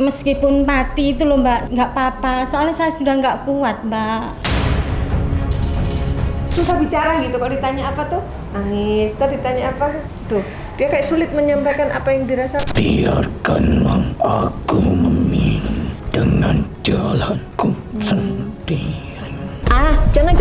Meskipun mati itu loh Mbak, nggak apa-apa, soalnya saya sudah nggak kuat Mbak. Susah bicara gitu, kalau ditanya apa tuh nangis, terus ditanya apa tuh dia kayak sulit menyampaikan apa yang dirasakan. Biarkanlah aku memilih dengan jalanku sendiri. Jangan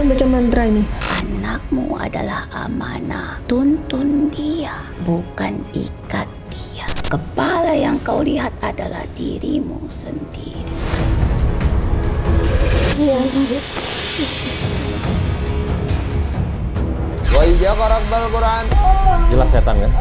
baca mantra ini. Anakmu adalah amanah. Tuntun dia, bukan ikat dia. Kepala yang kau lihat adalah dirimu sendiri. Wa idza qara'tal Qur'an. Jelas setan kan?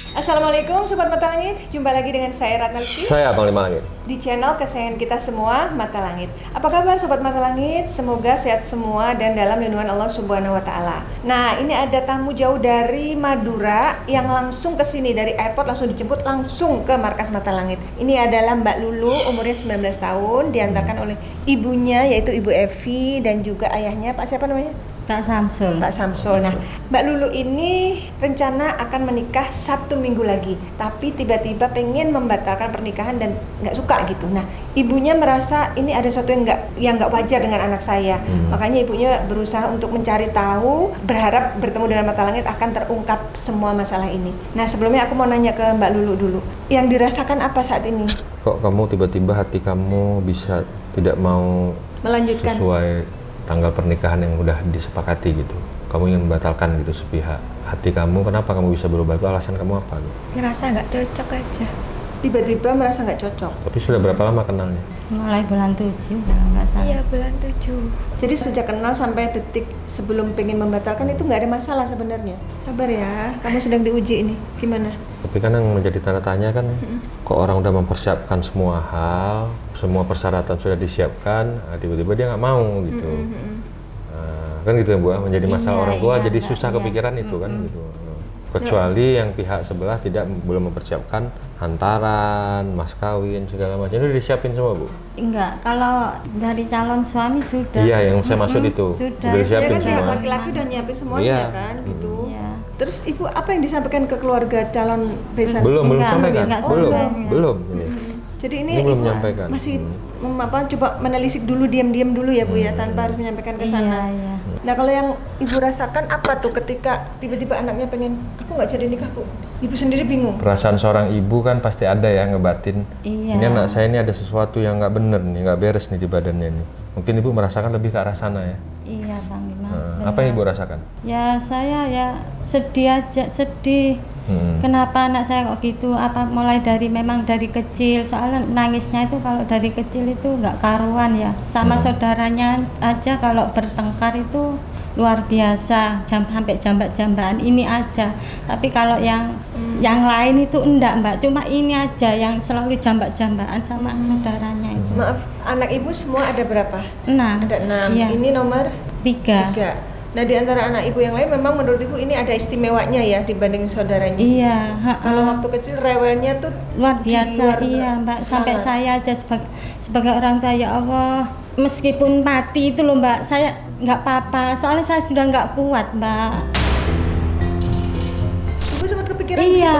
Assalamualaikum Sobat Mata Langit, jumpa lagi dengan saya Ratna Lutfi Saya Panglima Langit. di channel kesayangan kita semua, Mata Langit. Apa kabar Sobat Mata Langit? Semoga sehat semua dan dalam lindungan Allah Subhanahu wa Ta'ala. Nah, ini ada tamu jauh dari Madura yang langsung ke sini dari airport, langsung dijemput langsung ke markas Mata Langit. Ini adalah Mbak Lulu, umurnya 19 tahun, diantarkan oleh ibunya yaitu Ibu Evi dan juga ayahnya Pak siapa namanya? Pak Samsul. Pak Samsul. Nah, Mbak Lulu ini rencana akan menikah Sabtu minggu lagi, tapi tiba-tiba pengen membatalkan pernikahan dan nggak suka gitu. Nah, ibunya merasa ini ada sesuatu yang nggak wajar dengan anak saya. Makanya ibunya berusaha untuk mencari tahu, berharap bertemu dengan Mata Langit akan terungkap semua masalah ini. Nah, sebelumnya aku mau nanya ke Mbak Lulu dulu. Yang dirasakan apa saat ini? Kok kamu tiba-tiba hati kamu bisa tidak mau Melanjutkan. sesuai tanggal pernikahan yang udah disepakati gitu? Kamu ingin membatalkan gitu sepihak. Hati kamu kenapa kamu bisa berubah, itu alasan kamu apa gitu? Ngerasa nggak cocok aja. Tiba-tiba merasa nggak cocok. Tapi sudah berapa lama kenalnya? Mulai bulan 7 kalau nggak salah. Iya, bulan 7. Jadi sejak kenal sampai detik sebelum pengen membatalkan itu nggak ada masalah sebenarnya. Sabar ya, kamu sedang diuji ini. Gimana? Tapi kan yang menjadi tanda tanya kan, kok orang udah mempersiapkan semua hal, semua persyaratan sudah disiapkan, nah, tiba-tiba dia nggak mau gitu. Kan gitu ya Bu, menjadi masalah orang tua, jadi susah kepikiran itu kan gitu. Kecuali yang pihak sebelah belum mempersiapkan hantaran, mas kawin segala macam, itu disiapin semua Bu? Enggak, kalau dari calon suami sudah. Iya, yang saya maksud itu Sudah. udah disiapin Kan pihak semua. laki-laki udah nyiapin semuanya Iya. kan gitu. Iya. Terus ibu apa yang disampaikan ke keluarga calon besan? Belum Enggak, sampaikan, enggak belum, sampai. belum. Ini. Jadi ini Ini belum ibu menyampaikan. masih coba menelisik dulu, diam-diam dulu ya Bu ya, tanpa harus menyampaikan ke sana. Iya. Nah, kalau yang ibu rasakan apa tuh ketika tiba-tiba anaknya pengen aku nggak jadi nikah Bu? Ibu sendiri bingung. Perasaan seorang ibu kan pasti ada ya ngebatin. Iya. Ini anak saya ini ada sesuatu yang nggak bener nih, nggak beres nih di badannya nih. Mungkin ibu merasakan lebih ke arah sana ya. Iya, Bang Imam. Nah, apa yang ibu rasakan? Ya saya ya sedih aja, sedih. Kenapa anak saya kok gitu? Apa mulai dari memang dari kecil? Soalnya nangisnya itu kalau dari kecil itu nggak karuan ya. Sama saudaranya aja kalau bertengkar itu luar biasa, sampai jambak-jambakan ini aja. Tapi kalau yang lain itu enggak Mbak, cuma ini aja yang selalu jambak-jambakan sama saudaranya itu. Maaf, anak ibu semua ada berapa? 6. Ada 6. Iya. Ini nomor 3. 3. Nah, di antara anak ibu yang lain memang menurut ibu ini ada istimewanya ya dibanding saudaranya. Iya, Kalau waktu kecil rewelnya tuh luar di biasa. luar Iya Mbak, sampai nalar. saya aja sebagai orang tua, ya Allah, meskipun mati itu loh Mbak, saya nggak apa-apa, soalnya saya sudah nggak kuat Mbak. Ibu sempat kepikiran Iya. gitu?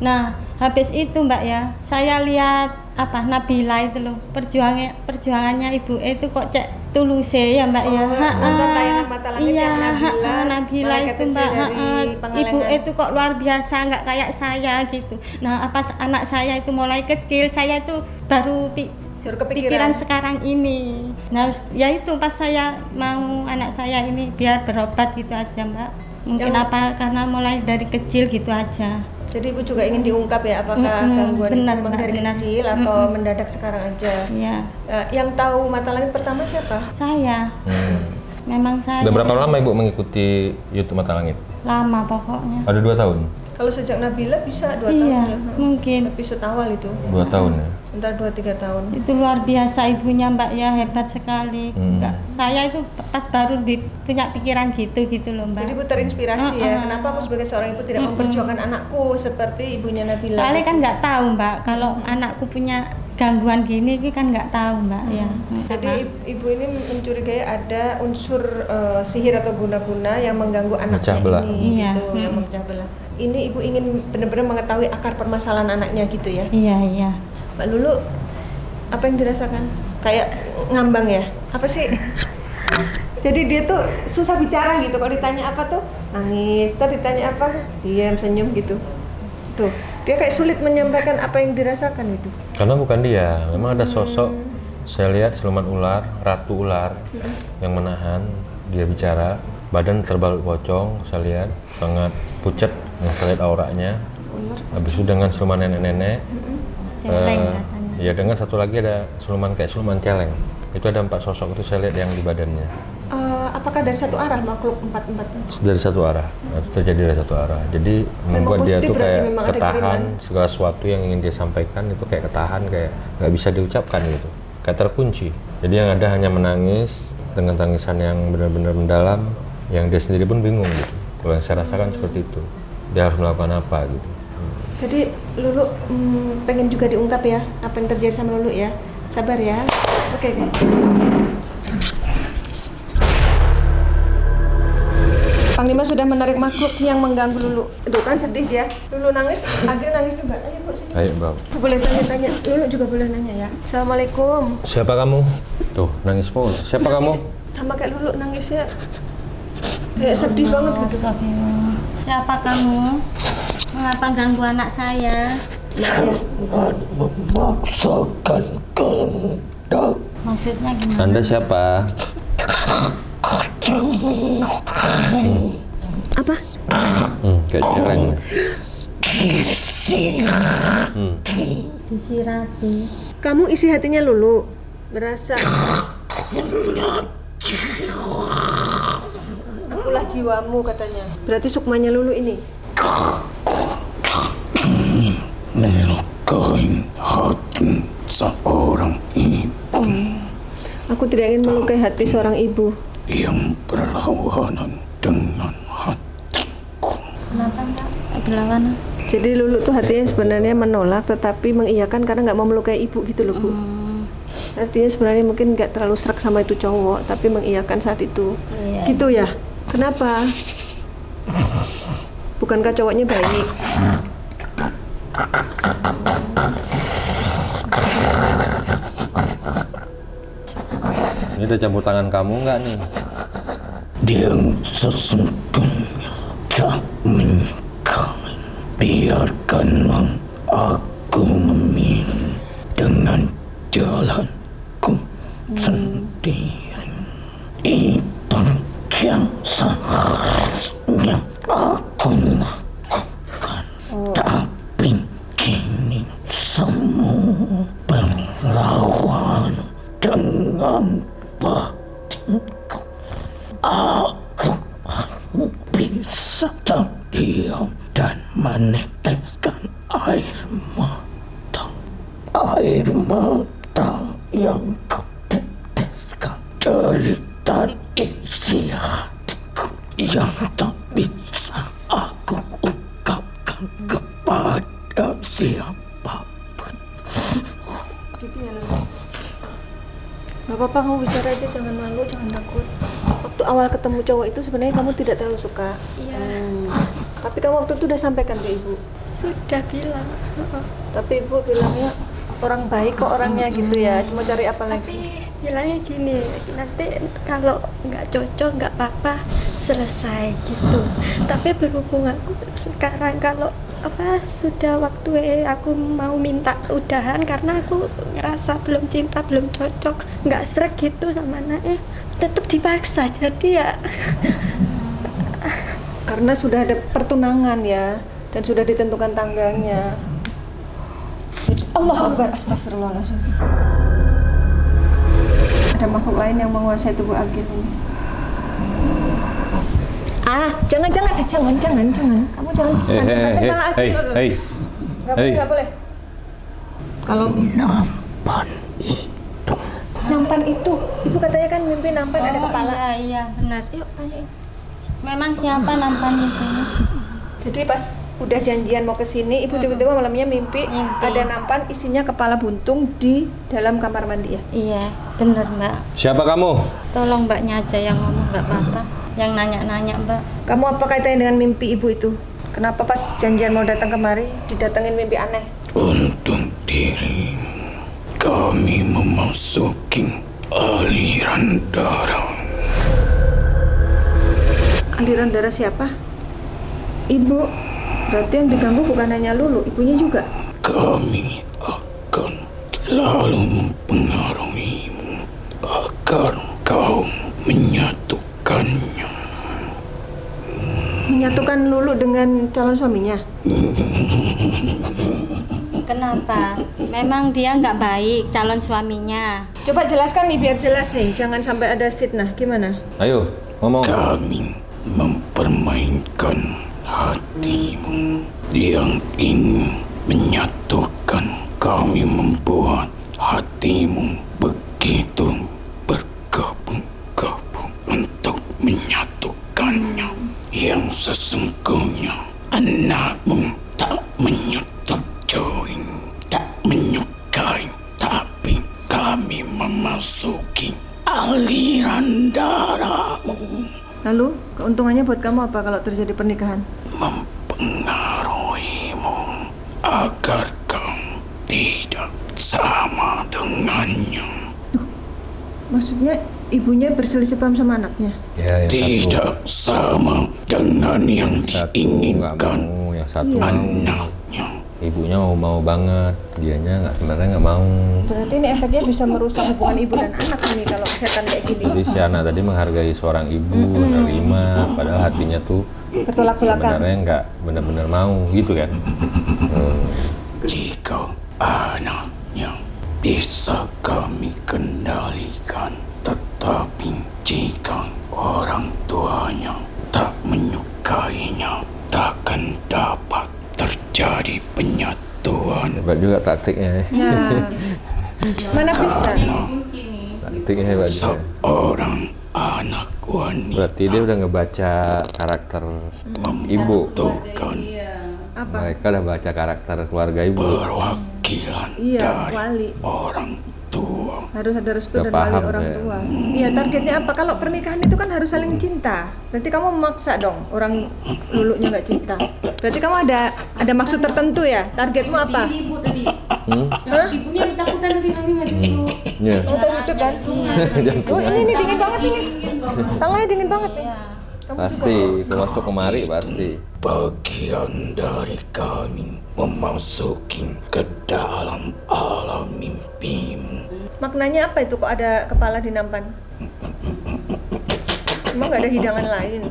Nah, habis itu Mbak ya, saya lihat Nabila itu loh, perjuangannya Ibu itu kok cek tulus ya Mbak ya. nonton tayangan Mata Langit Iya, yang Nabila malaikat itu kecil Mbak. dari Pangalengan. Ibu itu kok luar biasa, nggak kayak saya gitu. Nah, apa anak saya itu mulai kecil, saya itu baru Suruh pikiran kepikiran. sekarang ini. Nah, ya itu pas saya mau anak saya ini biar berobat gitu aja Mbak. Mungkin Yang- karena mulai dari kecil gitu aja. Jadi ibu juga ingin diungkap ya apakah gangguan itu benar, memang dari benar. kecil atau mendadak sekarang aja. Iya, Yang tahu Mata Langit pertama siapa? saya. Memang saya. Udah berapa lama ibu mengikuti YouTube Mata Langit? Lama pokoknya. Ada 2 tahun. Kalau sejak Nabila bisa 2 Iya, tahun ya. mungkin. Episode awal itu. 2 tahun ya. Entar 2-3 tahun. Itu luar biasa ibunya Mbak ya, hebat sekali. Saya itu pas baru punya pikiran gitu loh Mbak. Jadi Bu terinspirasi ya. Kenapa aku sebagai seorang ibu tidak memperjuangkan anakku seperti ibunya Nabila? Soalnya kan nggak tahu Mbak, kalau anakku punya gangguan gini itu kan nggak tahu Mbak ya. Jadi ibu ini mencurigai ada unsur sihir atau guna-guna yang mengganggu anaknya Memecah belah. ini, Iya. gitu, yang memecah belah. Ini ibu ingin benar-benar mengetahui akar permasalahan anaknya gitu ya. Iya. Mbak Lulu, apa yang dirasakan? Kayak ngambang ya? Apa sih? Jadi dia tuh susah bicara gitu. Kalau ditanya apa tuh nangis, terus ditanya apa diam, senyum gitu. Tuh, dia kayak sulit menyampaikan apa yang dirasakan itu. Karena bukan dia, memang ada sosok. Saya lihat siluman ular, ratu ular yang menahan dia bicara. Badan terbalut pocong, saya lihat sangat pucat, yang saya lihat auranya. Habis itu dengan siluman nenek-nenek. Celeng katanya. Ya dengan satu lagi ada siluman kayak siluman celeng. Itu ada 4 sosok itu saya lihat yang di badannya. Apakah dari satu arah makhluk empat-empatnya? Dari satu arah, itu terjadi dari satu arah. Jadi membuat dia positif tuh berarti, kayak memang ada ketahan kiriman. segala sesuatu yang ingin dia sampaikan itu kayak ketahan, kayak nggak bisa diucapkan gitu, kayak terkunci. Jadi yang ada hanya menangis dengan tangisan yang benar-benar mendalam, yang dia sendiri pun bingung gitu. Kalau yang saya rasakan seperti itu, dia harus melakukan apa gitu. Jadi Lulu pengen juga diungkap ya apa yang terjadi sama Lulu ya. Sabar ya. Oke. Panglima sudah menarik makhluk yang mengganggu Lulu. Itu kan sedih dia. Lulu nangis, Agil nangis juga. Ayo Bu sini. Ayo Bang. Boleh tanya-tanya. Lulu juga boleh nanya ya. Assalamualaikum. Siapa kamu? Tuh nangis pun. Siapa kamu? Sama kayak Lulu nangisnya. Kayak sedih banget gitu. Astagfirullah. Siapa kamu? Mengapa ganggu anak saya? Jangan memaksakan kehendak. Maksudnya gimana? Anda siapa? Apa? Kayak celeng. Disirati. Kamu isi hatinya Lulu. Berasa. Akulah jiwamu katanya. Berarti sukmanya Lulu ini. Melukai hati seorang ibu Aku tidak ingin melukai hati seorang ibu. yang berlawanan dengan hatiku. Kenapa Mbak? Berlawanan? Jadi Lulu tuh hatinya sebenarnya menolak tetapi mengiyakan karena nggak mau melukai ibu gitu loh Bu. Artinya sebenarnya mungkin nggak terlalu serak sama itu cowok tapi mengiyakan saat itu. Iya. Gitu ya? Kenapa? Bukankah cowoknya baik? Ini udah campur tangan kamu nggak nih? Yang sesungguhnya tak menyukai. Biarkanlah aku memilih dengan jalanku sendiri. Itu yang seharusnya aku lakukan. Tapi kini semua berlawan dengan batinku. Aku hanya bisa terdiam dan meneteskan air mata. Air mata yang kuteteskan dari isi hatiku yang tak bisa aku ungkapkan kepada siapapun. Gitu ya Lulu. Gak apa-apa kamu bicara aja, jangan malu, jangan takut. Waktu awal ketemu cowok itu sebenarnya kamu tidak terlalu suka. Iya. Tapi kamu waktu itu udah sampaikan ke ibu. Sudah bilang. Tapi ibu bilangnya orang baik kok orangnya gitu ya. Cuma cari apa lagi? Tapi bilangnya gini, nanti kalau nggak cocok nggak apa-apa, selesai gitu. Tapi berhubung aku sekarang kalau sudah waktu aku mau minta udahan karena aku ngerasa belum cinta, belum cocok, nggak srek gitu sama anaknya, tetap dipaksa. Jadi ya Karena sudah ada pertunangan ya dan sudah ditentukan tanggalnya. Allah Akbar, astagfirullahaladzim. Ada makhluk lain yang menguasai tubuh Agil ini. Jangan. Jangan. Kamu jangan. Hei. Nggak boleh. Kalau Nampan itu. nampan itu, ibu katanya kan mimpi nampan ada kepala. Iya benar. Yuk tanyain. Memang siapa nampan itu? Jadi pas udah janjian mau ke sini, ibu tiba-tiba malamnya mimpi ada nampan isinya kepala buntung di dalam kamar mandi ya. Iya benar Mbak. Siapa kamu? Tolong Mbaknya aja yang ngomong, nggak apa-apa. Yang nanya-nanya Mbak. Kamu apa kaitannya dengan mimpi ibu itu? Kenapa pas janjian mau datang kemari didatengin mimpi aneh? Untuk dirimu, kami memasuki aliran darah. Aliran darah siapa? Ibu. Berarti yang diganggu bukan hanya Lulu, ibunya juga. Kami akan selalu mempengaruhimu agar kau menyatukannya. Menyatukan Lulu dengan calon suaminya. Kenapa? Memang dia nggak baik calon suaminya. Coba jelaskan nih biar jelas nih, jangan sampai ada fitnah. Gimana? Ayo, ngomong. Kami mempermainkan hatimu yang ingin menyatukan. Kami membuat hatimu begitu bergabung-gabung untuk menyatukannya. Yang sesungguhnya anakmu tak menyetujui, tak menyukai, tapi kami memasuki aliran darahmu. Lalu, keuntungannya buat kamu apa kalau terjadi pernikahan? Mempengaruhimu agar kau tidak sama dengannya. Maksudnya ibunya berselisih paham sama anaknya? Ya, Tidak sama dengan yang diinginkan yang satu mau. anaknya. Ibunya mau banget, dianya sebenarnya nggak mau. Berarti ini efeknya bisa merusak hubungan ibu dan anak ini kalau setan kayak gini. Jadi si anak tadi menghargai seorang ibu, menerima, padahal hatinya tuh Bertolak belakang. sebenarnya nggak benar-benar mau, gitu kan? Jika anaknya bisa kami kendalikan, tetapi jika orang tuanya tak menyukainya, takkan dapat terjadi penyatuan. Hebat juga taktiknya. Ya. Mana bisa? Taktiknya hebat juga. Seorang anak wanita Berarti dia udah ngebaca karakter ibu. membutuhkan Apa? Mereka udah baca karakter keluarga ibu. perwakilan Iya, dari wali. orang tua. Harus ada restu Udah dan wali paham orang ya. tua. Iya, targetnya apa? Kalau pernikahan itu kan harus saling cinta. Berarti kamu memaksa dong orang Lulunya nggak cinta. Berarti kamu ada maksud tertentu ya? Targetmu apa? Ibu tadi. Hah? Ibunya ditakutkan dari mami nggak dulu. Iya. Untuk itu kan? Oh ini dingin banget ini. Tangannya dingin banget nih. Kamu Pasti, juga. masuk kemari pasti. Bagian dari kami memasuki ke dalam alam mimpimu. Maknanya apa itu kok ada kepala di nampan? Emang nggak ada hidangan lain?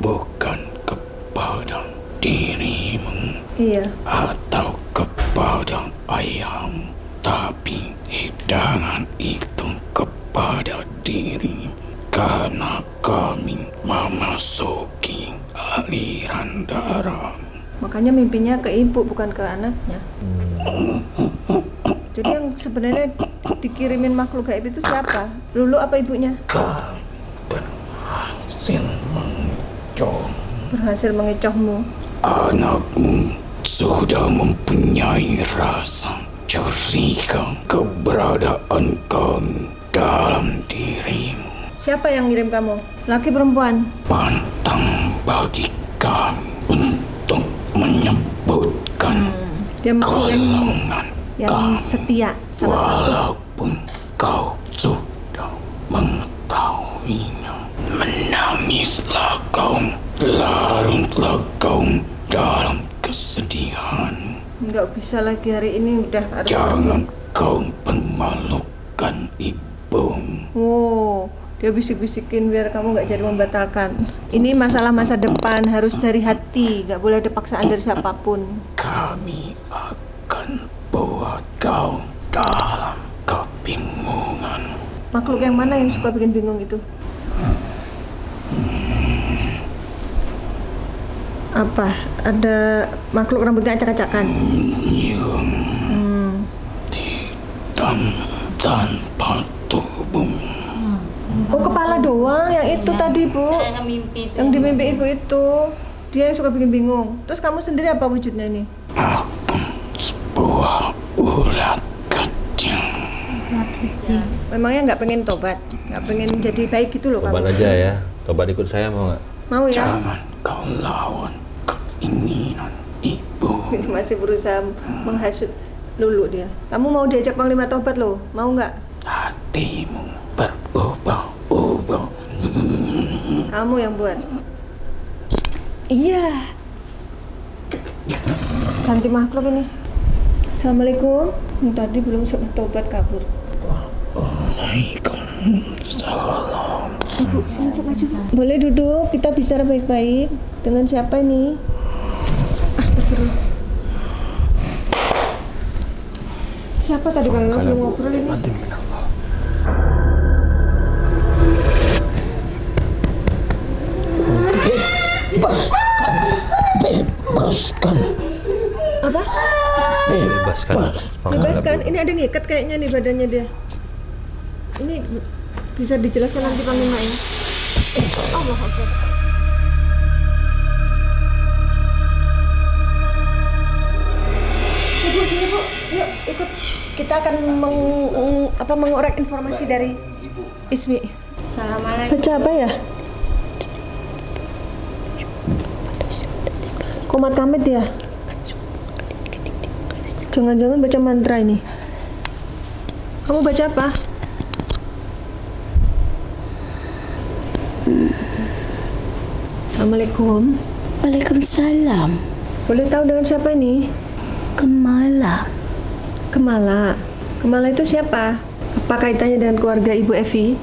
Bukan kepada dirimu Iya. atau kepada ayahmu, tapi hidangan itu kepada diri, karena kami memasuki aliran darah. Makanya mimpinya ke ibu bukan ke anaknya. Jadi yang sebenarnya dikirimin makhluk gaib itu siapa? Lulu apa ibunya? Kami berhasil mengecoh. Berhasil mengecohmu. Anakmu sudah mempunyai rasa curiga keberadaan kami dalam dirimu. Siapa yang ngirim kamu? Laki perempuan? Pantang bagi kami untuk menyebutkan Dia makhluk golongan yang kami, setia. Salah satu. walaupun kau sudah mengetahuinya. Menangislah kau, larutlah kau dalam kesedihan. Nggak bisa lagi hari ini udah harus. Jangan kau permalukan ibumu. Oh, dia bisik-bisikin biar kamu nggak jadi membatalkan. Ini masalah masa depan, harus dari hati, nggak boleh ada paksaan dari siapapun. Kami akan buat kau dalam kebingungan. Makhluk yang mana yang suka bikin bingung itu? Apa? Ada makhluk rambutnya acak-acakan? Tanpa tubuh. Oh, kepala doang yang itu tadi, Bu. Saya mimpi itu. Yang di mimpi Ibu itu. Dia yang suka bikin bingung. Terus kamu sendiri apa wujudnya ini? Aku sebuah ulat kecil. Memangnya nggak pengen tobat? Nggak pengen jadi baik gitu loh Tobat kamu? aja ya. Tobat ikut saya mau nggak? Mau ya? Jangan kau lawan keinginan ibu. Masih berusaha menghasut Lulu dia. Kamu mau diajak Panglima tobat loh? Mau nggak? Hatimu berubah-ubah. Kamu yang buat. Iya. Ganti makhluk ini. Assalamualaikum. Tadi belum sempat tobat kabur. Waalaikumsalam. Ibu, sini Ibu, maju. Boleh duduk, kita bicara baik-baik. Dengan siapa ini? Astagfirullah. Siapa tadi kalau belum ngobrol ini? Bebaskan. Apa? Bebaskan. Bebaskan. Ini ada ngikat kayaknya nih badannya dia. Ini bisa dijelaskan nanti Panglima ya. Allah Akbar. Ibu, sini Bu. Yuk, ikut. Kita akan mengorek informasi dari Ismi. Assalamualaikum. Baca apa ya? Komat kamit ya? Jangan-jangan baca mantra ini. Kamu baca apa? Assalamualaikum. Waalaikumsalam. Boleh tahu dengan siapa ini? Kemala. Kemala. Kemala itu siapa? Apa kaitannya dengan keluarga Ibu Evi?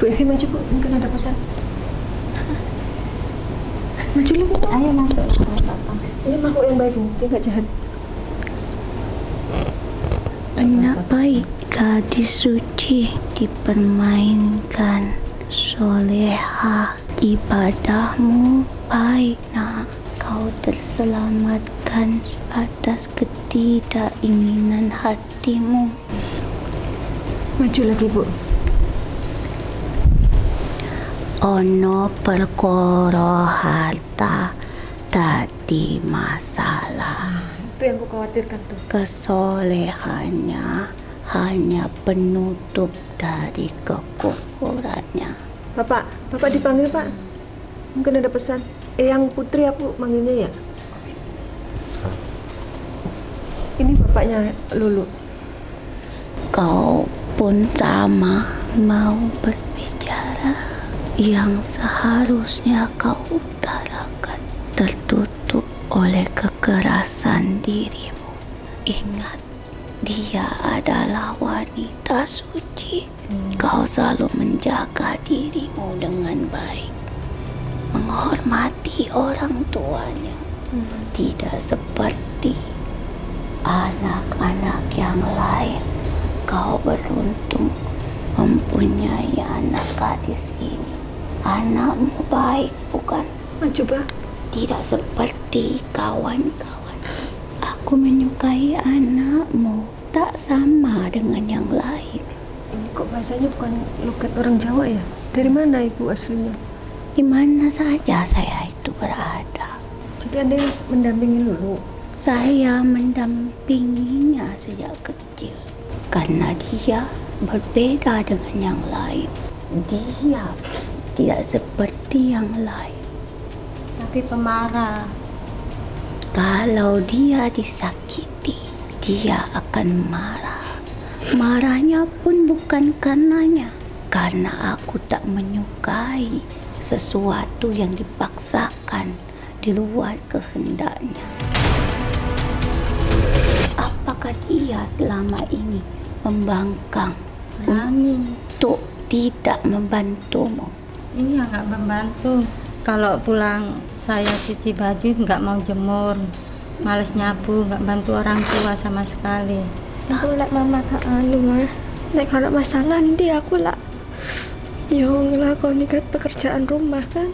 Bu Evi maju Bu, mungkin ada pesan. Maju Bu. Ayo masuk. Ini makhluk yang baik Bu, dia nggak jahat. Anak baik, gadis suci, dipermainkan, soleha, ibadahmu baik nak. Kau terselamatkan atas ketidakinginan hatimu. Maju lagi Bu. Ono perkara harta tadi masalah. Itu yang aku khawatirkan tuh. Kesolehannya hanya penutup dari kekufurannya. Bapak dipanggil Pak. Mungkin ada pesan. Yang Putri aku manggilnya ya. Ini bapaknya Lulu. Kau pun sama mau berbicara. Yang seharusnya kau utarakan tertutup oleh kekerasan dirimu. Ingat, dia adalah wanita suci. Kau selalu menjaga dirimu dengan baik, menghormati orang tuanya. Tidak seperti anak-anak yang lain. Kau beruntung mempunyai anak gadis ini. Anakmu baik, bukan? Maju Pak. Tidak seperti kawan-kawan. Aku menyukai anakmu, tak sama dengan yang lain. Ini kok bahasanya bukan logat orang Jawa ya? Dari mana Ibu aslinya? Di mana saja saya itu berada. Jadi Anda yang mendampingi Lulu? Saya mendampinginya sejak kecil. Karena dia berbeda dengan yang lain. Dia tidak seperti yang lain. Tapi pemarah. Kalau dia disakiti, dia akan marah. Marahnya pun bukan karenanya, karena aku tak menyukai sesuatu yang dipaksakan di luar kehendaknya. Apakah dia selama ini membangkang untuk tidak membantumu? Iya, nggak membantu. Kalau pulang saya cuci baju nggak mau jemur, males nyapu, nggak bantu orang tua sama sekali. Aku lek mama tak anu mah. Nek ada masalah nanti aku lah. Yo ngelakoni pekerjaan rumah kan.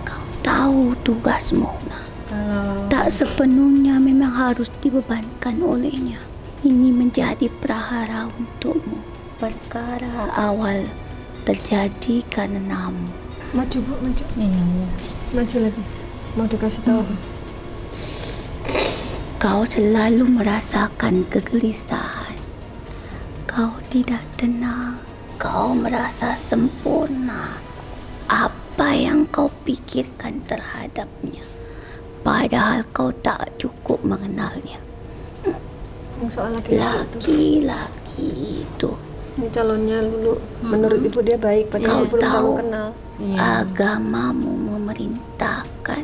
Kau tahu tugasmu. Kalau Tak sepenuhnya memang harus dibebankan olehnya. Ini menjadi prahara untukmu. Perkara awal terjadi karenamu. Maju Bu, maju. iya. Maju lagi. Mau dikasih tahu. Kau selalu merasakan kegelisahan. Kau tidak tenang. Kau merasa sempurna. Apa yang kau pikirkan terhadapnya, padahal kau tak cukup mengenalnya. Yang soal laki-laki itu. Laki-laki itu Ini calonnya Lulu. Menurut ibu dia baik, padahal Kau belum kamu tahu. kenal. agamamu memerintahkan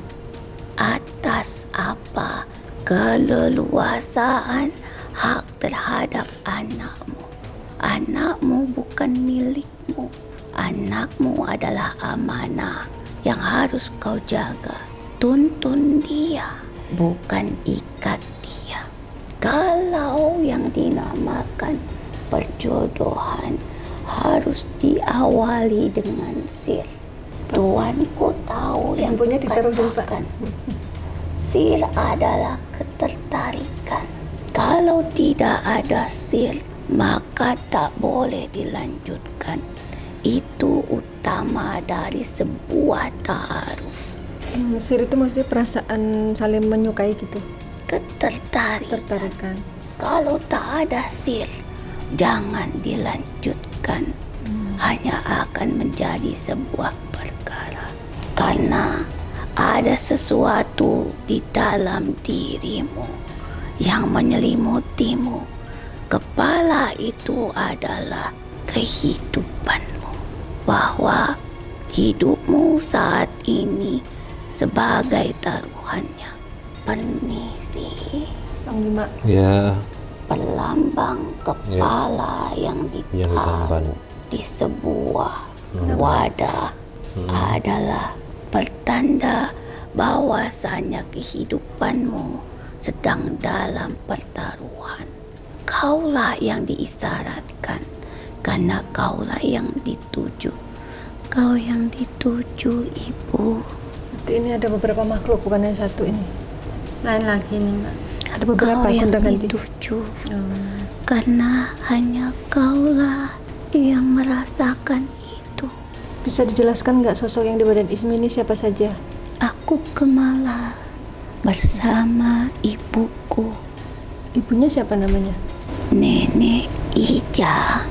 atas apa keleluasaan hak terhadap anakmu. Anakmu bukan milikmu. Anakmu adalah amanah yang harus kau jaga. Tuntun dia, bukan ikat dia. Kalau yang dinamakan perjodohan harus diawali dengan sir. Tuanku tahu yang Handphonenya ditaruhin, Pak. katakan. Sir adalah ketertarikan. Kalau tidak ada sir, maka tak boleh dilanjutkan. Itu utama dari sebuah ta'aruf. Sir itu maksudnya perasaan saling menyukai gitu. Ketertarikan. Tertarikan. Kalau tak ada sir, jangan dilanjutkan. Hanya akan menjadi sebuah perkara. Karena ada sesuatu di dalam dirimu yang menyelimutimu. Kepala itu adalah kehidupanmu. Bahwa hidupmu saat ini sebagai taruhannya. Permisi. Bang Lima. Ya, Pelambang kepala yang yang ditaruh ditampan. di sebuah wadah adalah pertanda bahwasanya kehidupanmu sedang dalam pertaruhan. Kaulah yang diisyaratkan karena kaulah yang dituju. Kau yang dituju, Ibu. Berarti ini ada beberapa makhluk, bukan hanya satu ini. Lain lagi nih Mbak. Ada beberapa Kau yang gonta-ganti. dituju. Karena hanya kaulah yang merasakan itu. Bisa dijelaskan nggak sosok yang di badan Ismi ini siapa saja? Aku Kemala bersama ibuku, Ibunya siapa namanya? Nenek Ija.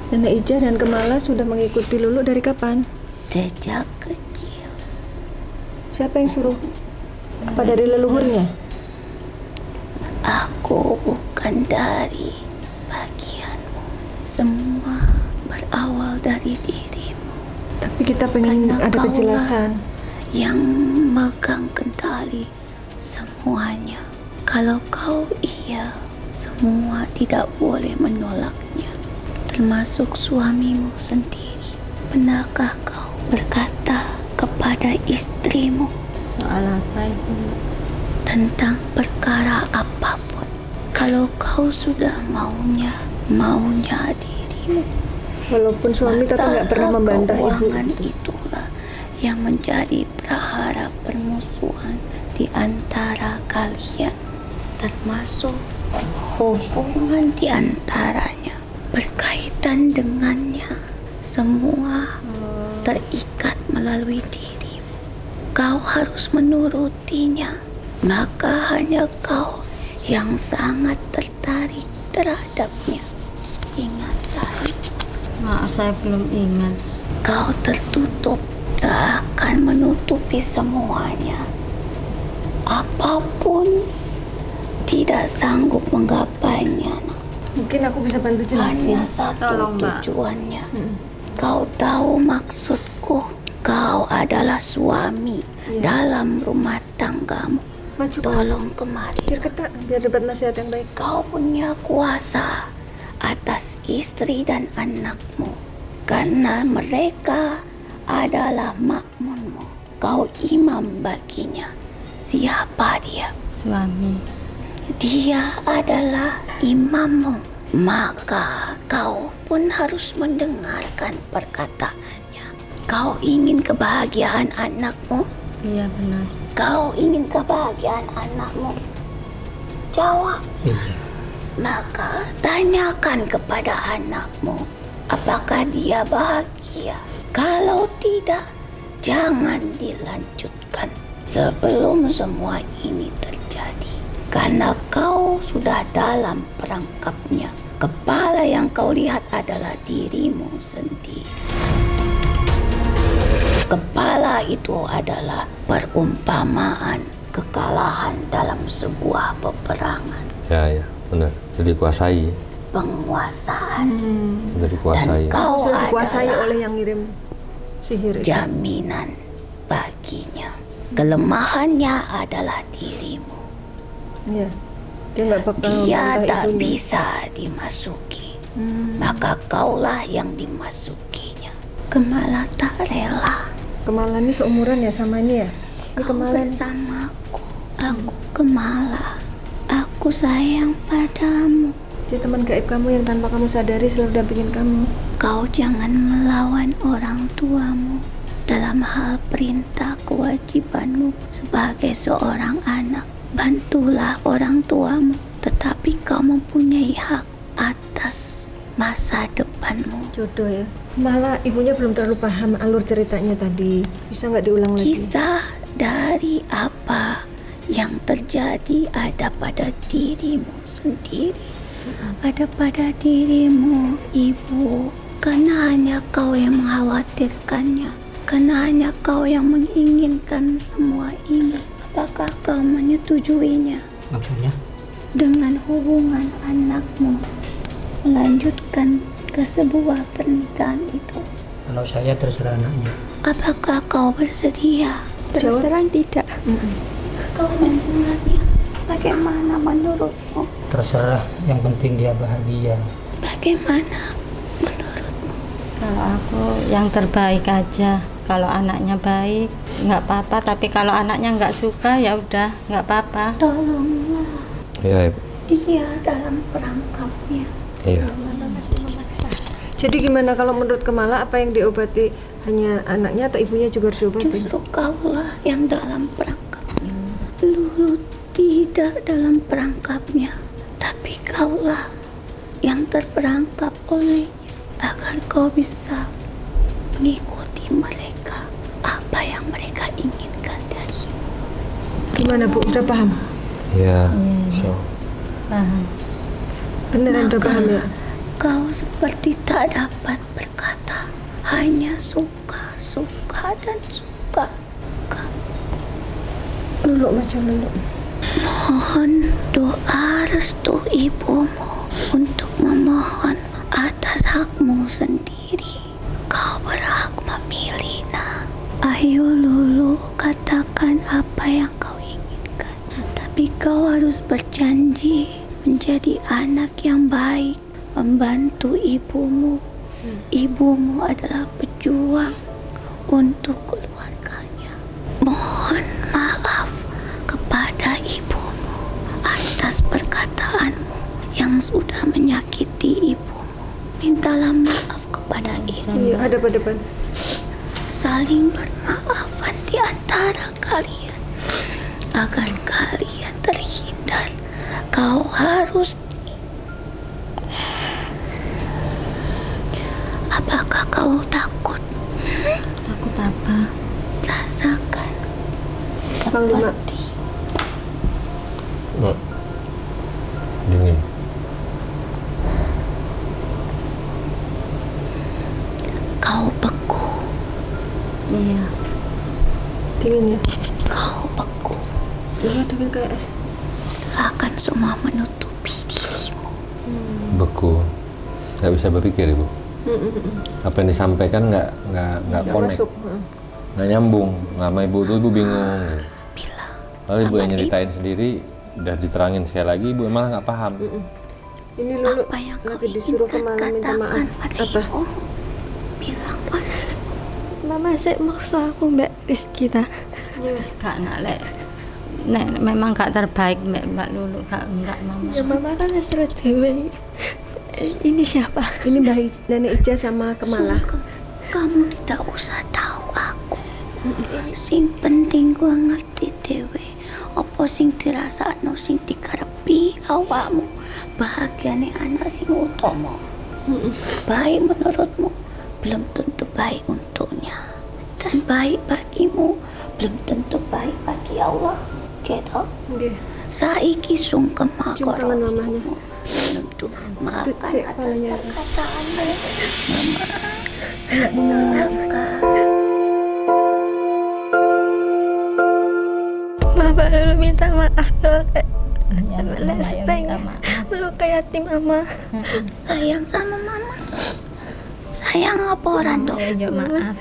Nenek Ija dan Kemala sudah mengikuti Lulu dari kapan? Sejak kecil. Siapa yang suruh? Apa dari leluhurnya? Aku bukan dari bagianmu. Semua berawal dari dirimu. Tapi kita pengen Karena ada kaulah kejelasan. yang megang kendali semuanya. Kalau kau iya, semua tidak boleh menolaknya, termasuk suamimu sendiri. Benarkah kau berkata kepada istrimu Soal apa itu Mbak? tentang perkara apapun? Kalau kau sudah maunya dirimu, Walaupun suami tetap nggak pernah masalah membantah ibu. keuangan itulah yang menjadi prahara permusuhan di antara kalian, termasuk hubungan di antaranya berkaitan dengannya. Semua terikat melalui dirimu. Kau harus menurutinya. Maka hanya kau yang sangat tertarik terhadapnya. Ingatlah, Maaf saya belum ingat. kau tertutup, seakan menutupi semuanya. Apapun tidak sanggup menggapainya. Mungkin aku bisa bantu jelasin. Hanya satu Tolong, Mbak. tujuannya. Kau tahu maksudku. Kau adalah suami dalam rumah tanggamu. Maju. Tolong kemari. Biar ketak, biar dapat nasihat yang baik. Kau punya kuasa atas istri dan anakmu karena mereka adalah makmunmu. Kau imam baginya. Siapa dia? Suami. Dia adalah imammu. Maka kau pun harus mendengarkan perkataannya. Kau ingin kebahagiaan anakmu? Iya benar. Kau ingin kebahagiaan anakmu? Jawab. Iya. Maka tanyakan kepada anakmu, apakah dia bahagia? Kalau tidak, jangan dilanjutkan sebelum semua ini terjadi. Karena kau sudah dalam perangkapnya. Kepala yang kau lihat adalah dirimu sendiri. Kepala itu adalah perumpamaan kekalahan dalam sebuah peperangan. Ya, benar. Jadi dikuasai. Penguasaan. Jadi dikuasai. Dan kau Sudah dikuasai adalah oleh yang ngirim sihir itu. jaminan baginya. Kelemahannya adalah dirimu. Iya. Dia nggak bakal Dia membantah tak ibunya. bisa dimasuki. Maka kaulah yang dimasukinya. Kemala tak rela. Kemala ini seumuran ya sama ini ya? Ini Kau Kemala nih. bersamaku. Aku Kemala. Aku sayang padamu. Dia teman gaib kamu yang tanpa kamu sadari selalu dampingin kamu. Kau jangan melawan orang tuamu dalam hal perintah kewajibanmu sebagai seorang anak. Bantulah orang tuamu, tetapi kau mempunyai hak atas masa depanmu. Jodoh ya. Malah ibunya belum terlalu paham alur ceritanya tadi. Bisa nggak diulang lagi? Kisah dari apa yang terjadi ada pada dirimu sendiri. Ada pada dirimu, ibu. Karena hanya kau yang mengkhawatirkannya. Karena hanya kau yang menginginkan semua ini. Apakah kau menyetujuinya? Maksudnya? Dengan hubungan anakmu melanjutkan ke sebuah pernikahan itu. Kalau saya terserah anaknya. Apakah kau bersedia? Terus terang tidak. Kau mendengarnya. Bagaimana menurutmu? Terserah, yang penting dia bahagia. Bagaimana menurutmu? Kalau aku yang terbaik aja. Kalau anaknya baik, nggak apa-apa. Tapi kalau anaknya nggak suka, ya udah, nggak apa-apa. Tolonglah Iya, dia dalam perangkapnya. iya. Jadi gimana kalau menurut Kemala apa yang diobati hanya anaknya atau ibunya juga harus diobati? Justru kaulah yang dalam perangkapnya. Lulu tidak dalam perangkapnya, tapi kaulah yang terperangkap olehnya agar kau bisa mengikuti mereka apa yang mereka inginkan darimu. Gimana Bu? Udah paham? Iya. So, Paham. Beneran udah paham ya? Kau seperti tak dapat berkata, hanya suka, suka dan suka. Lulu maju Lulu. Mohon doa restu ibumu untuk memohon atas hakmu sendiri. Kau berhak memilih, nak. Ayo Lulu, katakan apa yang kau inginkan. Tapi kau harus berjanji menjadi anak yang baik, membantu ibumu. Ibumu adalah pejuang untuk keluarganya. Mohon maaf kepada ibumu atas perkataanmu yang sudah menyakiti ibumu. Mintalah maaf kepada ibu. Iya, ada pada depan. Saling bermaafan di antara kalian agar kalian terhindar. Kau harus. Apakah kau takut? Takut apa? Rasakan Panglima. seperti no. Dingin. kau beku. Iya. Dingin ya? Kau beku. Iya, dingin kayak es. Seakan semua menutupi dirimu. Beku. Nggak bisa berpikir, Ibu. Apa yang disampaikan nggak Nggak connect, masuk. nggak nyambung. Lama Ibu tuh Ibu bingung. Bilang Lalu Ibu yang nyeritain sendiri, udah diterangin sekali lagi, Ibu malah nggak paham. Ini Lulu apa yang kau lagi disuruh inginkan Kemala minta maaf. katakan pada Apa? ibu. Bilang pada Mama saya maksa aku Mbak Rizky ta. Ya wis gak nak lek. Nek memang gak terbaik Mbak Lulu, gak enggak mama. Ya Mama kan asal dewe. Ini siapa? Ini Mbak Nenek Ija sama Kemala. Kamu tidak usah tahu aku. Sing penting gua ngerti dewe apa sing dirasakno sing dikarepi awakmu. Bahagiane anak sing utama. Baik menurutmu belum tentu baik untuknya, dan baik bagimu belum tentu baik bagi Allah. Gitu. Nggih. Saiki sungkem Cium tangan mamahnya. Tentu maafkan Cek atas kepalanya. perkataanmu. Maafkan. Bapak dulu minta maaf Lek. Ya, Lek Mama yang sering minta maaf. melukai hati mama. Sayang sama mama. Sayang apa orang dok? Ya, maaf.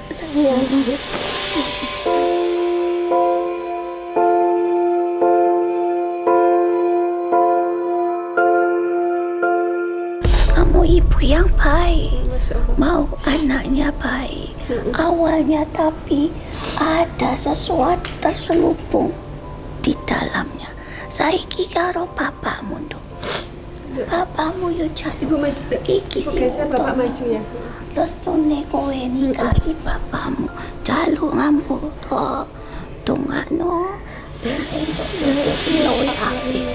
Kamu ibu yang baik. Masya Allah. Mau anaknya baik awalnya, tapi ada sesuatu terselubung di dalamnya. Saiki karo bapakmu nduk. Bapakmu yo Ibu maju. iki Ibu sing geser bapak maju ya. restune kowe nikahi bapakmu. Jaluk ngampura dongano ben entuk jodoh sing luwih apik.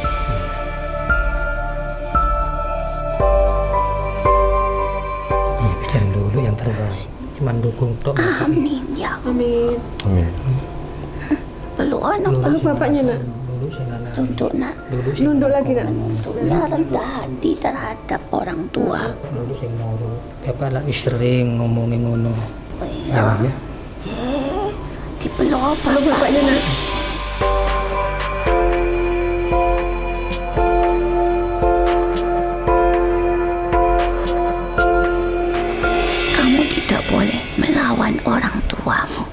Ya bicara dulu yang terbaik. Cuman dukung tok. Amin ya Allah. Amin. Amin. Peluk anak Peluk bapaknya nak. Dulu saya nana. untuk nak Dulu saya Nunduk lagi nak. menuntutnya rendah hati terhadap orang tua. Dulu saya nurut. Bapak lagi sering ngomongin ngono. Ya, Ya. dipeluk Peluk bapak. bapaknya nak. Kamu tidak boleh melawan orang tuamu.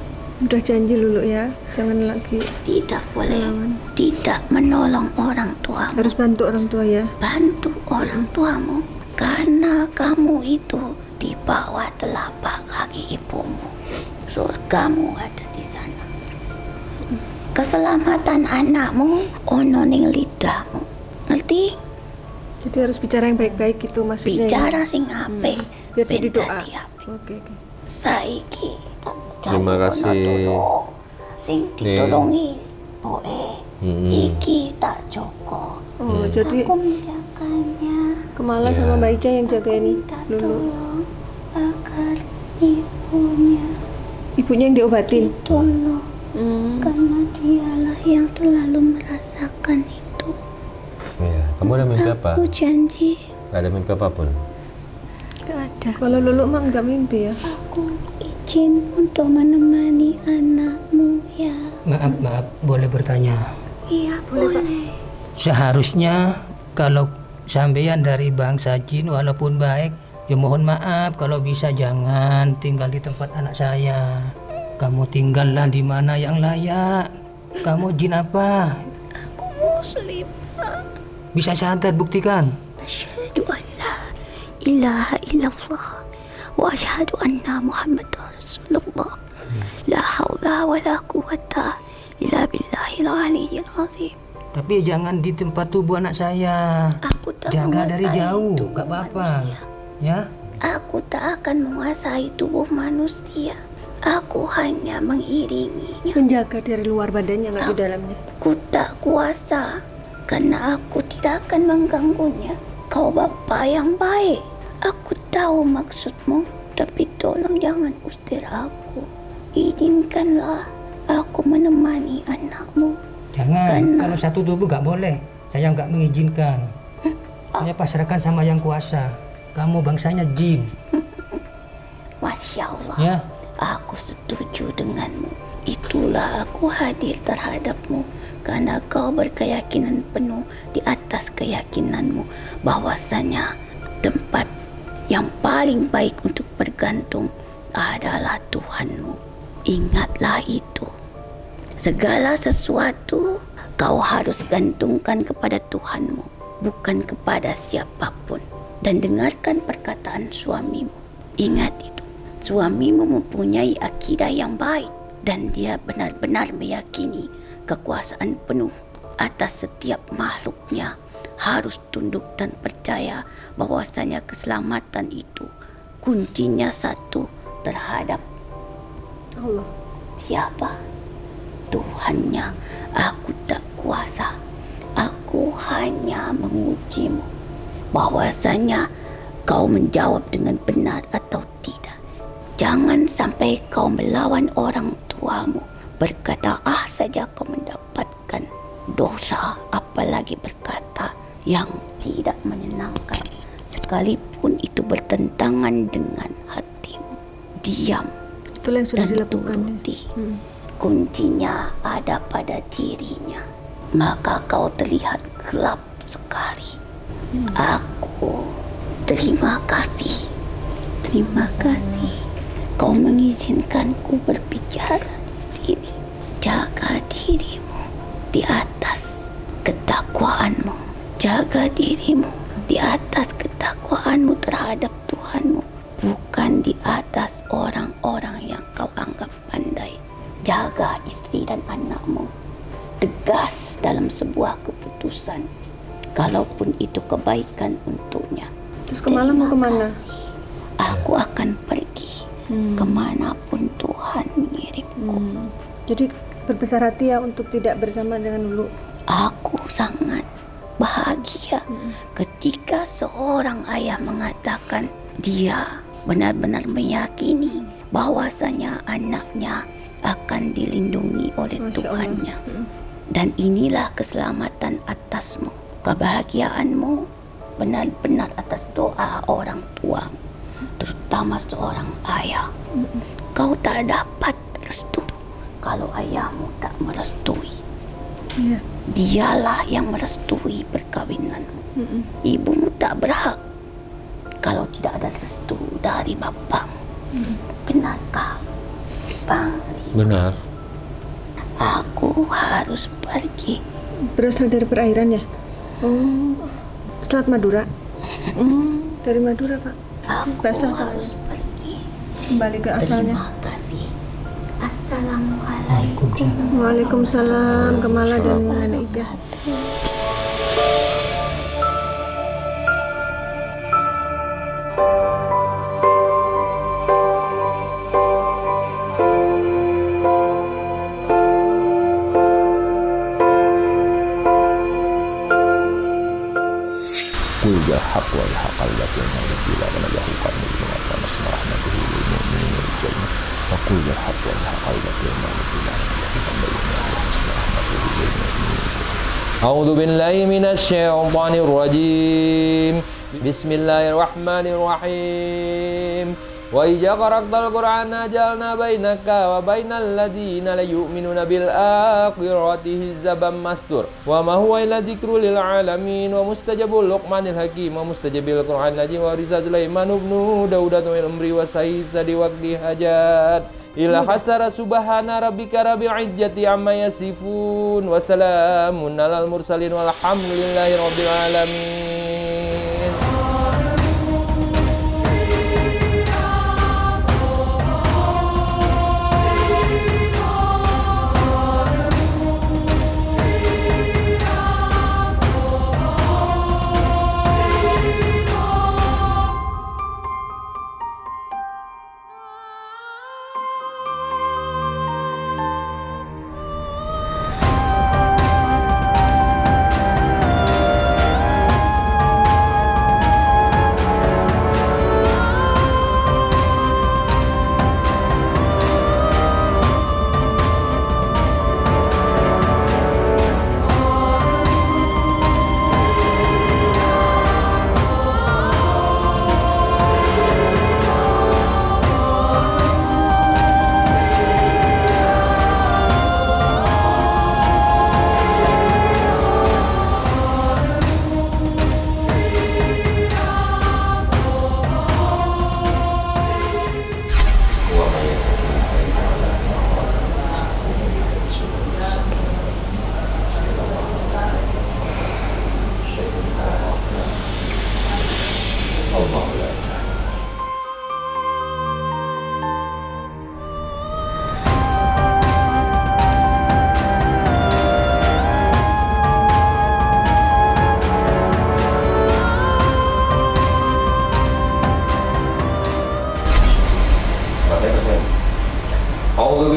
Udah janji Lulu ya, jangan lagi Tidak boleh melawan. tidak menolong orang tuamu. Harus bantu orang tua ya. Bantu orang tuamu karena kamu itu di bawah telapak kaki ibumu. Surgamu ada di sana. Keselamatan anakmu ono ning lidahmu. Ngerti? Jadi harus bicara yang baik-baik gitu maksudnya. Bicara sing apik Biar jadi ben doa. dadi apik. Oke. Saiki Terima jaluk kasih. ono tulung. Sing ditulungi poe iki tak Joko. Oh, jadi Aku menjaganya. Kemala Ya. sama Mbak Ica yang jaga ini Minta Lulu. tolong agar ibunya Ibunya yang diobatin. tolong Hmm. karena dialah yang terlalu merasakan itu. Iya. Kamu ada mimpi apa? Aku janji Gak ada mimpi apapun. Gak ada. Kalau Lulu mah nggak mimpi ya. aku izin untuk menemani anakmu ya. Maaf, boleh bertanya. Iya boleh. Seharusnya kalau sampeyan dari bangsa jin walaupun baik, ya mohon maaf kalau bisa jangan tinggal di tempat anak saya. Kamu tinggallah di mana yang layak. Kamu jin apa? Aku muslim. Bisa syahadat buktikan. Asyhadu an la ilaha illallah wa asyhadu anna Muhammadar Rasulullah. La haula wa la quwata illa billahil aliyyil azim. Tapi jangan di tempat tubuh anak saya. Aku tak Jaga dari menguasai jauh, tubuh gak apa-apa. manusia. Ya, Aku tak akan menguasai tubuh manusia. Aku hanya mengiringinya. Menjaga dari luar badannya nggak di dalamnya. Aku tak kuasa karena aku tidak akan mengganggunya. Kau bapa yang baik. Aku tahu maksudmu, tapi tolong jangan usir aku. Izinkanlah aku menemani anakmu. jangan. Karena- Kalau satu tubuh gak boleh. Saya gak mengizinkan. Saya pasrahkan sama yang kuasa. Kamu bangsanya jin. Masya Allah. Ya, Aku setuju denganmu. Itulah aku hadir terhadapmu karena kau berkeyakinan penuh di atas keyakinanmu bahwasanya tempat yang paling baik untuk bergantung adalah Tuhanmu. Ingatlah itu. Segala sesuatu kau harus gantungkan kepada Tuhanmu, bukan kepada siapapun. Dan dengarkan perkataan suamimu. Ingat itu. Suamimu mempunyai akidah yang baik dan dia benar-benar meyakini kekuasaan penuh atas setiap makhluknya. Harus tunduk dan percaya bahwasanya keselamatan itu kuncinya satu terhadap Allah. siapa? Tuhannya, aku tak kuasa. Aku hanya mengujimu bahwasanya kau menjawab dengan benar atau tidak. Jangan sampai kau melawan orang tuamu, berkata saja kau mendapatkan dosa, apalagi berkata yang tidak menyenangkan, sekalipun itu bertentangan dengan hatimu. Diam. Itulah yang sudah dan dilakukan. turuti. Kuncinya ada pada dirinya. Maka kau terlihat gelap sekali. Aku terima kasih. Terima kasih. Kau mengizinkanku berbicara di sini. Jaga dirimu di atas ketakwaanmu. Jaga dirimu di atas ketakwaanmu terhadap Tuhanmu, bukan di atas orang-orang yang kau anggap pandai. Jaga istri dan anakmu. Tegas dalam sebuah keputusan, kalaupun itu kebaikan untuknya. Terus ke malam mau kemana? Kasih. Aku akan pergi kemanapun Tuhan mengirimku. Jadi berbesar hati ya untuk tidak bersama dengan Lulu. Aku sangat bahagia ketika seorang ayah mengatakan dia benar-benar meyakini bahwasanya anaknya akan dilindungi oleh Masya Tuhannya. Dan inilah keselamatan atasmu, kebahagiaanmu benar-benar atas doa orang tuamu, terutama seorang ayah. Kau tak dapat restu kalau ayahmu tak merestui. Iya. Dialah yang merestui perkawinanmu. Ibumu tak berhak kalau tidak ada restu dari bapamu. Benarkah, Bang Ri? Benar. Aku harus pergi. Berasal dari perairan ya? Oh, Selat Madura. Dari Madura, Pak. Aku Berasal harus pergi. kembali ke asalnya. Terima kasih. Assalamualaikum. Waalaikumsalam, Kemala dan Nenek Ija. قل بالحق والحق الذي نزل ولا يحق المؤمنين ونصر رحمته للمؤمنين الجنة وقل بالحق والحق الذي نزل أعوذ بالله من الشيطان الرجيم بسم الله الرحمن الرحيم وإذا قرأت القرآن جعلنا بينك وبين الذين لا يؤمنون بالآخرة حجابا مستورا وما هو إلا ذكر للعالمين ومستجاب لقمان الحكيم ومستجاب القرآن الذي ورث سليمان بن داود من الأمر وسعيد لوقت حاجات إلى حسر سبحان ربك رب العزة عما يصفون وسلام على المرسلين والحمد لله رب العالمين.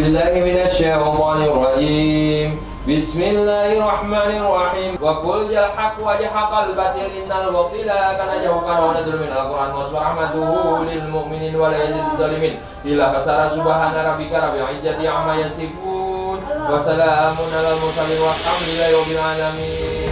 billahi minasyaitonir rajim. Bismillahirrahmanirrahim. Wa qul jal haqq wa jahaqal batil innal batila kana jahukan wa nazrul min al-Qur'an wa rahmatuhu lil mu'minin wa la yazidul zalimin. Ila kasara subhana rabbika rabbil izzati amma yasifun wa salamun alal mursalin walhamdulillahi rabbil alamin.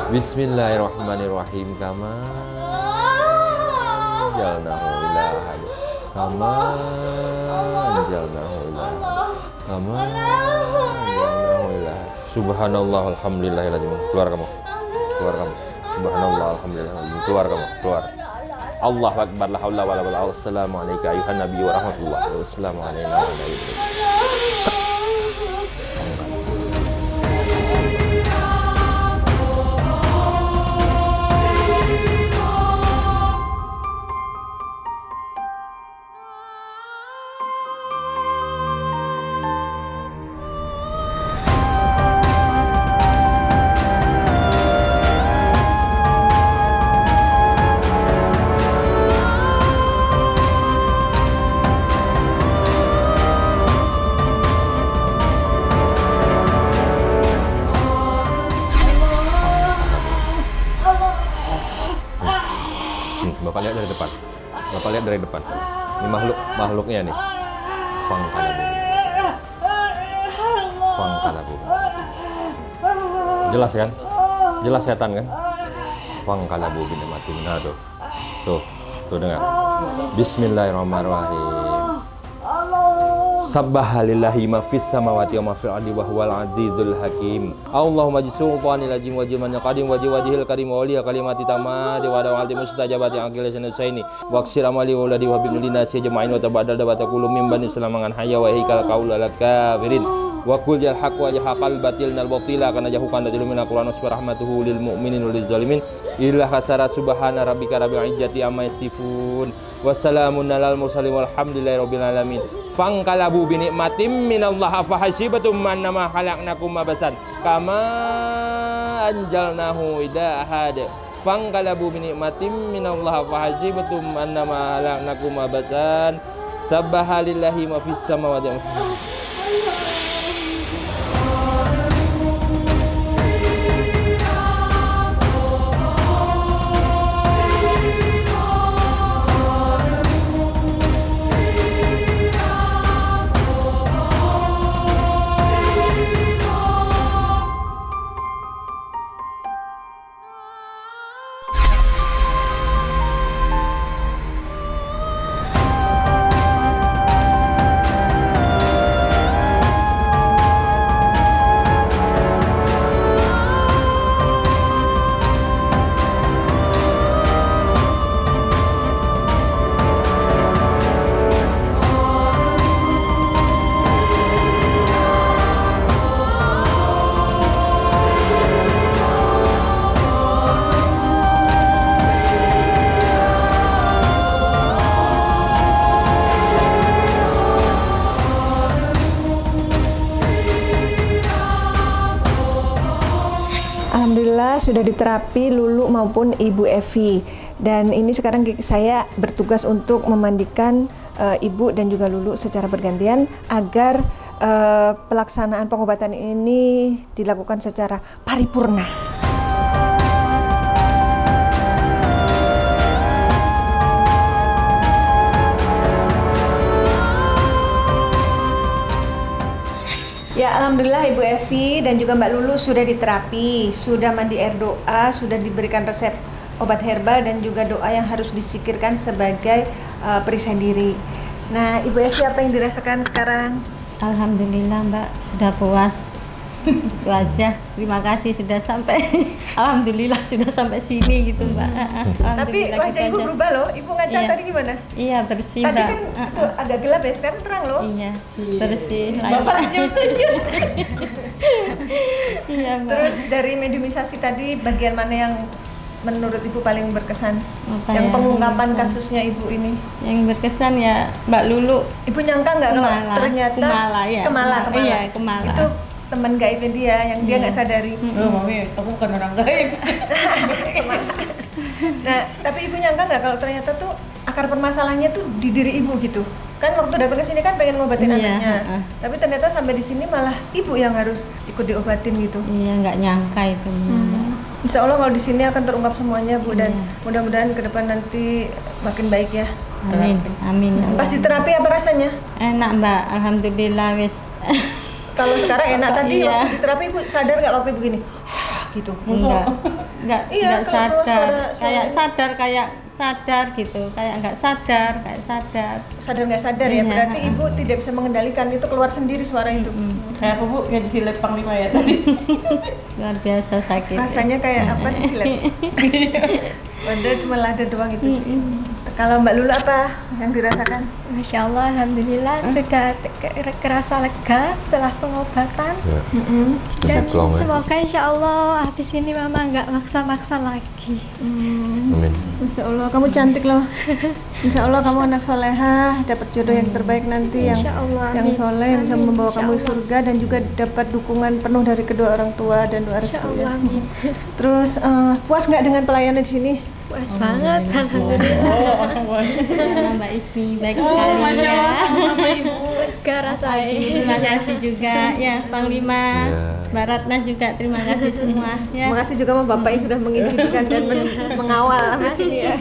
Bismillahirrahmanirrahim. Kama anjalnahu ila ahad. Kama anjalnahu ila ahad. Kama anjalnahu ila ahad. Subhanallah alhamdulillahiladzim. Keluar kamu. Keluar kamu. Subhanallah alhamdulillahiladzim. Keluar kamu. Keluar. Allahu akbar. La haula wala quwwata illa billah. Assalamu alayka ayuhan nabiy wa rahmatullah. Wassalamu alayna wa ala alihi. Bapak lihat dari depan. Bapak lihat dari depan. Ini makhluknya nih. Fangkalabu. Fangkalabu. Jelas kan? Jelas setan kan? Fangkalabu bin mati. Nah tuh. Tuh dengar. Bismillahirrahmanirrahim. Sabbahalillahi ma fis samawati wa ma fil ardi wa huwal azizul hakim. Allahumma jisultanil ajim wa jiman qadim wa wajhil karim wa liya kalimati tamati wa da'wati mustajabati aqil sanasaini wa aksir amali wa uladi wa bibnul nasi jama'in wa tabadal wa taqulu min bani sulamangan hayya wa hikal qaul al kafirin wa qul jal haqq wa jahaqal batil nal batila kana jahukan dadul min al-Qur'an wa rahmatuhu lil mu'minin wal zalimin illa hasara subhana rabbika rabbil izzati amma yasifun wa salamun alal mursalin walhamdulillahi rabbil alamin. Fangkalabu binikmatim minallah afahasibatum annama khalaqnakum abasan kama anjalnahu ida ahad. Fangkalabu binikmatim minallah afahasibatum annama khalaqnakum abasan. Sabbahalillahi ma fis samawati. Alhamdulillah sudah diterapi Lulu maupun Ibu Evi, dan ini sekarang saya bertugas untuk memandikan Ibu dan juga Lulu secara bergantian agar pelaksanaan pengobatan ini dilakukan secara paripurna. Ya, alhamdulillah Ibu Evi dan juga Mbak Lulu sudah diterapi, sudah mandi air doa, sudah diberikan resep obat herbal dan juga doa yang harus disikirkan sebagai perisai diri. Nah, Ibu Evi apa yang dirasakan sekarang? Alhamdulillah Mbak, sudah puas. Itu aja. Terima kasih sudah sampai. Alhamdulillah sudah sampai sini gitu Mbak. Tapi Alhamdulillah, wajah gitu ibu aja. berubah loh. Ibu ngaca Iya. tadi gimana? Iya bersih Tadi Mbak. kan itu agak gelap ya, sekarang terang loh. Iya bersih. Bapak senyum-senyum. Iya Mbak. Terus dari mediumisasi tadi bagian mana yang menurut ibu paling berkesan? Apa yang ya? pengungkapan kasusnya ibu ini. Yang berkesan ya Mbak Lulu. Ibu nyangka nggak kalau Kemala. ternyata Kemala, ya. Kemala. Iya, Kemala. Itu teman gaibnya dia yang dia nggak sadari. Oh, Mami, aku bukan orang gaib. Nah, tapi ibu nyangka nggak kalau ternyata tuh akar permasalahannya tuh di diri ibu gitu. Kan waktu datang ke sini kan pengen ngobatin Iya, anaknya. heeh. Tapi ternyata sampai di sini malah ibu yang harus ikut diobatin gitu. Iya nggak nyangka itu. Insya Allah kalau di sini akan terungkap semuanya Bu, dan Iya. mudah-mudahan ke depan nanti makin baik ya. Amin, amin. Ya Allah. Pas di terapi apa rasanya? Enak Mbak, alhamdulillah wis. Kalau sekarang enak, tadi Iya. waktu di terapi Ibu sadar nggak waktu begini? Gitu. Enggak Iya, kalau sadar. suara- Kayak sadar gitu, kayak nggak sadar, kayak sadar. Sadar nggak sadar ya, Iya, berarti heeh. Ibu tidak bisa mengendalikan, itu keluar sendiri suara itu. Kayak apa Bu? Kayak disilet Panglima ya tadi. Luar biasa sakit. Rasanya kayak apa disilet? Padahal cuma lada doang itu sih. Kalau Mbak Lulu apa yang dirasakan? Masya Allah, Alhamdulillah sudah kerasa lega setelah pengobatan. Ya. Dan Masih plong, ya. semoga insya Allah habis ini mama nggak maksa-maksa lagi. Amin. Masya Allah, kamu cantik loh. Insya Allah kamu anak solehah, dapat jodoh yang terbaik nanti, yang Insya Allah, yang amin. soleh, yang bisa Amin, membawa insya kamu ke Allah. surga dan juga dapat dukungan penuh dari kedua orang tua dan doa Insya restu ya. Allah, amin. Terus puas nggak dengan pelayanan di sini? Puas banget, Alhamdulillah. Ya, Mbak Ismi, baik Oh, sekali Masya Allah, ya. sama Ibu. Lega rasain. Terima kasih juga ya Panglima, Iya. Mbak Ratna juga terima kasih semua ya. Terima kasih juga sama Bapak yang sudah mengizinkan dan mengawal sampai sini ya.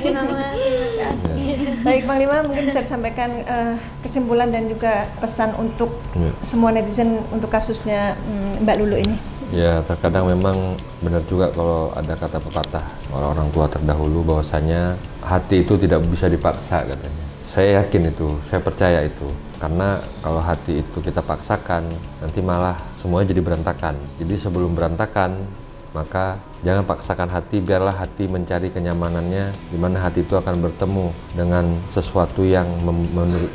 Baik Panglima, mungkin bisa disampaikan kesimpulan dan juga pesan untuk Ya. semua netizen untuk kasusnya Mbak Lulu ini. Ya, terkadang memang benar juga kalau ada kata pepatah orang-orang tua terdahulu bahwasanya hati itu tidak bisa dipaksa katanya. Saya yakin itu, saya percaya itu. Karena kalau hati itu kita paksakan, nanti malah semuanya jadi berantakan. Jadi sebelum berantakan, maka jangan paksakan hati, biarlah hati mencari kenyamanannya, di mana hati itu akan bertemu dengan sesuatu yang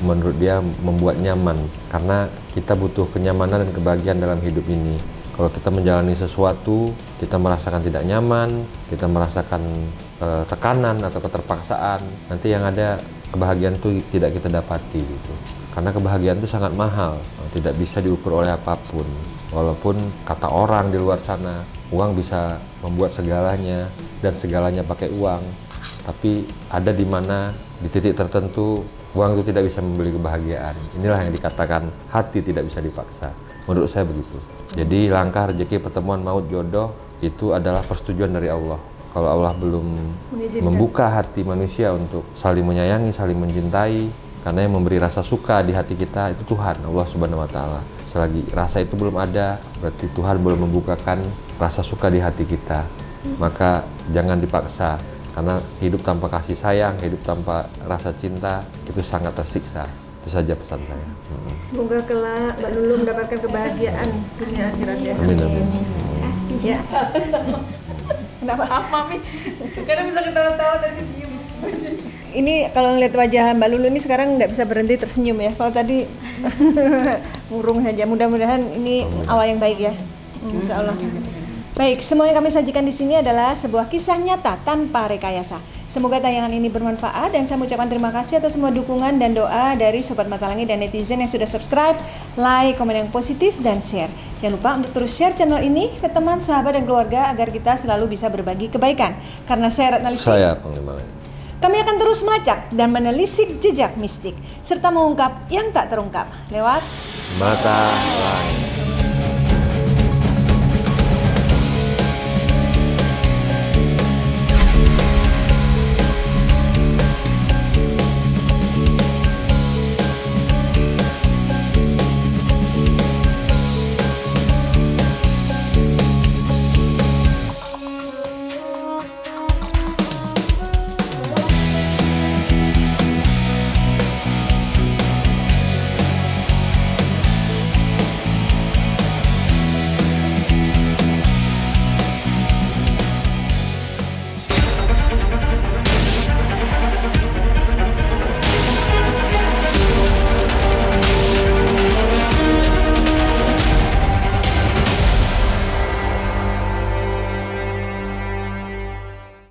menurut dia membuat nyaman. Karena kita butuh kenyamanan dan kebahagiaan dalam hidup ini. Kalau kita menjalani sesuatu, kita merasakan tidak nyaman, kita merasakan tekanan atau keterpaksaan, nanti yang ada kebahagiaan itu tidak kita dapati gitu. Karena kebahagiaan itu sangat mahal, tidak bisa diukur oleh apapun. Walaupun kata orang di luar sana, uang bisa membuat segalanya dan segalanya pakai uang. Tapi ada di mana di titik tertentu uang itu tidak bisa membeli kebahagiaan. Inilah yang dikatakan hati tidak bisa dipaksa. Menurut saya begitu. Jadi langkah rezeki, pertemuan, maut, jodoh itu adalah persetujuan dari Allah. Kalau Allah belum Mengizinkan. membuka hati manusia untuk saling menyayangi, saling mencintai, karena yang memberi rasa suka di hati kita itu Tuhan, Allah Subhanahu wa Ta'ala. Selagi rasa itu belum ada, berarti Tuhan belum membukakan rasa suka di hati kita. Maka jangan dipaksa, karena hidup tanpa kasih sayang, hidup tanpa rasa cinta itu sangat tersiksa. Itu saja pesan saya. Semoga kelak Mbak Lulu mendapatkan kebahagiaan dunia akhirat ya. Amin, amin. Ya. Kenapa? Maaf Mami, sekarang bisa ketawa-tawa dan diem. Ini kalau ngeliat wajah Mbak Lulu ini sekarang nggak bisa berhenti tersenyum ya. Kalau tadi murung saja. Mudah-mudahan ini awal yang baik ya. Insya Allah. Baik, semua yang kami sajikan di sini adalah sebuah kisah nyata tanpa rekayasa. Semoga tayangan ini bermanfaat dan saya mengucapkan terima kasih atas semua dukungan dan doa dari Sobat Mata Langit dan netizen yang sudah subscribe, like, komen yang positif, dan share. Jangan lupa untuk terus share channel ini ke teman, sahabat, dan keluarga agar kita selalu bisa berbagi kebaikan. Karena saya Ratna Listi, Saya Panglima Langit. kami akan terus melacak dan menelisik jejak mistik serta mengungkap yang tak terungkap lewat Mata Langit.